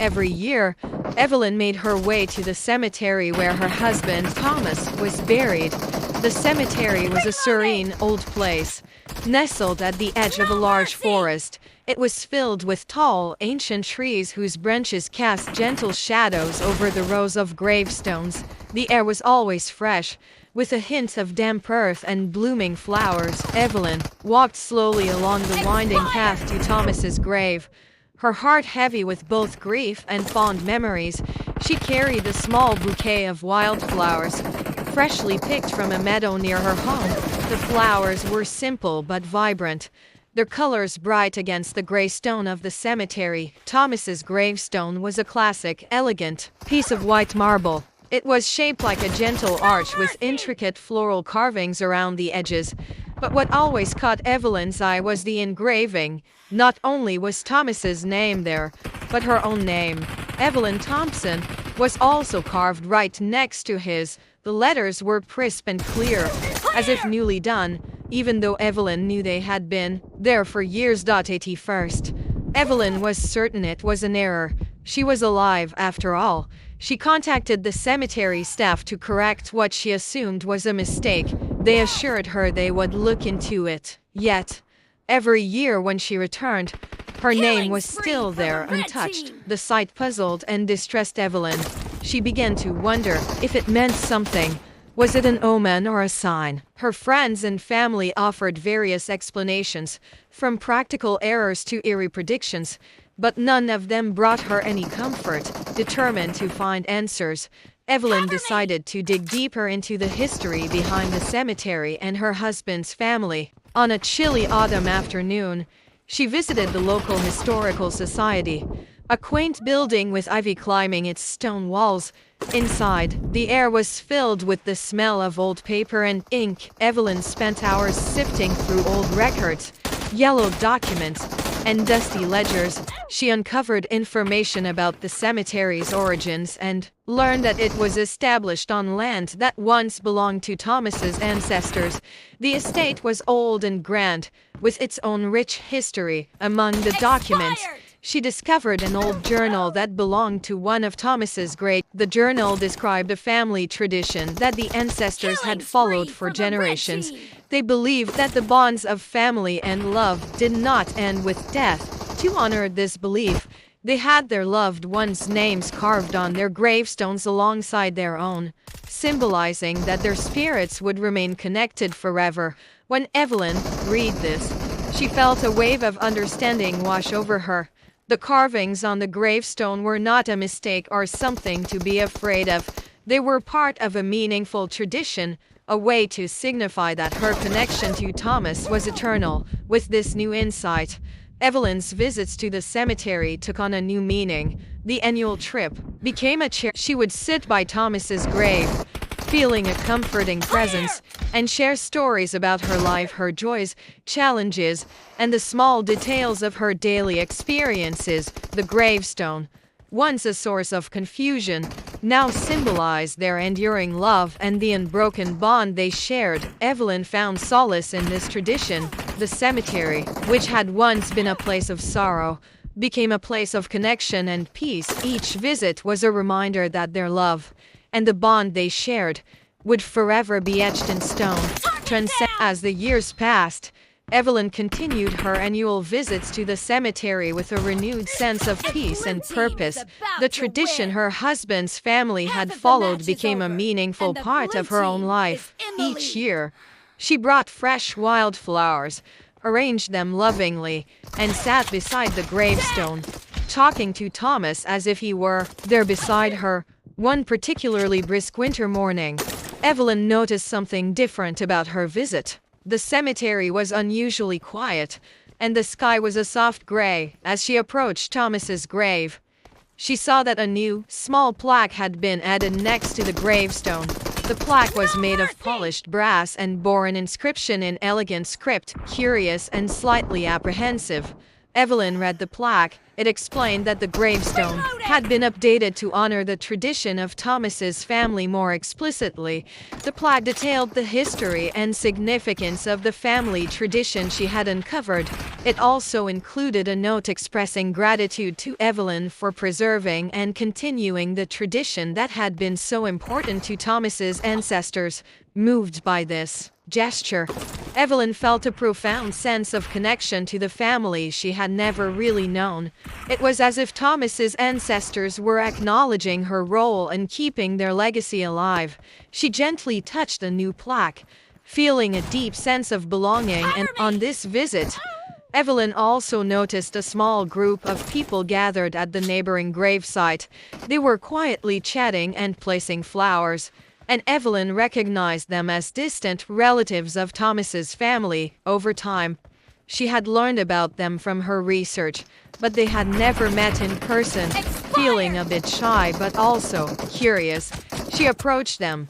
Every year, Evelyn made her way to the cemetery where her husband, Thomas, was buried. The cemetery was a serene old place, nestled at the edge of a large forest. It was filled with tall, ancient trees whose branches cast gentle shadows over the rows of gravestones. The air was always fresh, with a hint of damp earth and blooming flowers. Evelyn walked slowly along the winding path to Thomas's grave. Her heart heavy with both grief and fond memories, she carried a small bouquet of wildflowers, freshly picked from a meadow near her home. The flowers were simple but vibrant, their colors bright against the gray stone of the cemetery. Thomas's gravestone was a classic, elegant piece of white marble. It was shaped like a gentle arch with intricate floral carvings around the edges. But what always caught Evelyn's eye was the engraving. Not only was Thomas's name there, but her own name, Evelyn Tombstone, was also carved right next to his. The letters were crisp and clear, as if newly done, even though Evelyn knew they had been there for years. 81st. Evelyn was certain it was an error. She was alive, after all. She contacted the cemetery staff to correct what she assumed was a mistake. They assured her they would look into it. Yet, every year when she returned, her name was still there, untouched. The sight puzzled and distressed Evelyn. She began to wonder if it meant something. Was it an omen or a sign? Her friends and family offered various explanations, from practical errors to eerie predictions, but none of them brought her any comfort. Determined to find answers, Evelyn decided to dig deeper into the history behind the cemetery and her husband's family. On a chilly autumn afternoon, she visited the local historical society, a quaint building with ivy climbing its stone walls. Inside, the air was filled with the smell of old paper and ink. Evelyn spent hours sifting through old records, yellowed documents, and dusty ledgers. She uncovered information about the cemetery's origins and learned that it was established on land that once belonged to Thomas's ancestors. The estate was old and grand, with its own rich history. Among the documents, she discovered an old journal that belonged to one of Thomas's great. The journal described a family tradition that the ancestors had followed for generations. They believed that the bonds of family and love did not end with death. To honor this belief, they had their loved ones' names carved on their gravestones alongside their own, symbolizing that their spirits would remain connected forever. When Evelyn read this, she felt a wave of understanding wash over her. The carvings on the gravestone were not a mistake or something to be afraid of. They were part of a meaningful tradition, a way to signify that her connection to Thomas was eternal. With this new insight, Evelyn's visits to the cemetery took on a new meaning. The annual trip became a chair. She would sit by Thomas's grave, feeling a comforting presence, and share stories about her life, her joys, challenges, and the small details of her daily experiences. The gravestone, once a source of confusion, now symbolized their enduring love and the unbroken bond they shared. Evelyn found solace in this tradition. The cemetery, which had once been a place of sorrow, became a place of connection and peace. Each visit was a reminder that their love and the bond they shared would forever be etched in stone. As the years passed, Evelyn continued her annual visits to the cemetery with a renewed sense of peace and purpose. The tradition her husband's family had followed became a meaningful part of her own life. Each year, she brought fresh wildflowers, arranged them lovingly, and sat beside the gravestone, talking to Thomas as if he were there beside her. One particularly brisk winter morning, Evelyn noticed something different about her visit. The cemetery was unusually quiet, and the sky was a soft gray. As she approached Thomas's grave, she saw that a new, small plaque had been added next to the gravestone. The plaque was made of polished brass and bore an inscription in elegant script. Curious and slightly apprehensive, Evelyn read the plaque. It explained that the gravestone had been updated to honor the tradition of Thomas's family more explicitly. The plaque detailed the history and significance of the family tradition she had uncovered. It also included a note expressing gratitude to Evelyn for preserving and continuing the tradition that had been so important to Thomas's ancestors. Moved by this gesture, Evelyn felt a profound sense of connection to the family she had never really known. It was as if Thomas's ancestors were acknowledging her role in keeping their legacy alive. She gently touched the new plaque, feeling a deep sense of belonging, and on this visit, Evelyn also noticed a small group of people gathered at the neighboring gravesite. They were quietly chatting and placing flowers, and Evelyn recognized them as distant relatives of Thomas's family. Over time, she had learned about them from her research, but they had never met in person. Feeling a bit shy but also curious, she approached them.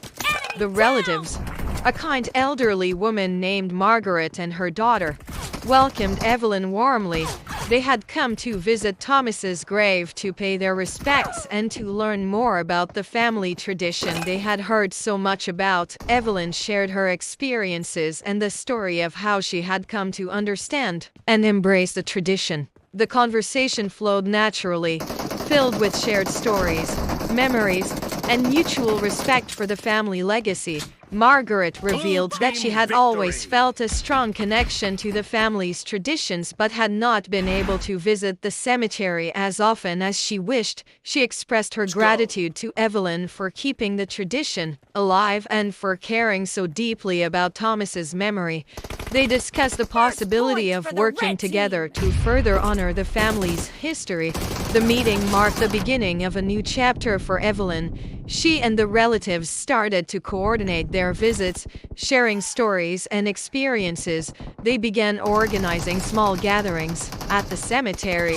The relatives, a kind elderly woman named Margaret and her daughter, welcomed Evelyn warmly. They had come to visit Thomas's grave to pay their respects and to learn more about the family tradition they had heard so much about. Evelyn shared her experiences and the story of how she had come to understand and embrace the tradition. The conversation flowed naturally, filled with shared stories, memories, and mutual respect for the family legacy. Margaret revealed that she had always felt a strong connection to the family's traditions but had not been able to visit the cemetery as often as she wished. She expressed her gratitude to Evelyn for keeping the tradition alive and for caring so deeply about Thomas's memory. They discussed the possibility of working together to further honor the family's history. The meeting marked the beginning of a new chapter for Evelyn. She and the relatives started to coordinate their visits, sharing stories and experiences. They began organizing small gatherings at the cemetery,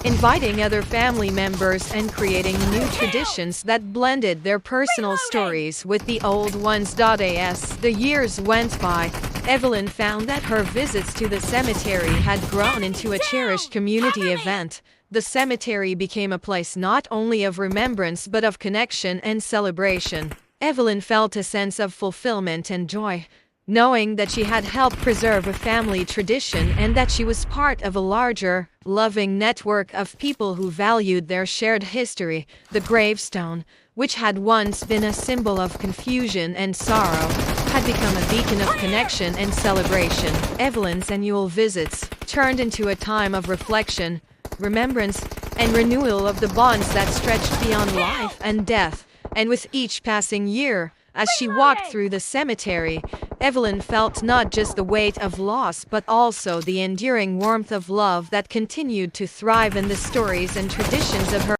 inviting other family members and creating new traditions that blended their personal stories with the old ones. As the years went by, Evelyn found that her visits to the cemetery had grown into a cherished community event. The cemetery became a place not only of remembrance but of connection and celebration. Evelyn felt a sense of fulfillment and joy, knowing that she had helped preserve a family tradition and that she was part of a larger, loving network of people who valued their shared history. The gravestone, which had once been a symbol of confusion and sorrow, had become a beacon of connection and celebration. Evelyn's annual visits turned into a time of reflection, remembrance, and renewal of the bonds that stretched beyond life and death. And with each passing year, as she walked through the cemetery, Evelyn felt not just the weight of loss but also the enduring warmth of love that continued to thrive in the stories and traditions of her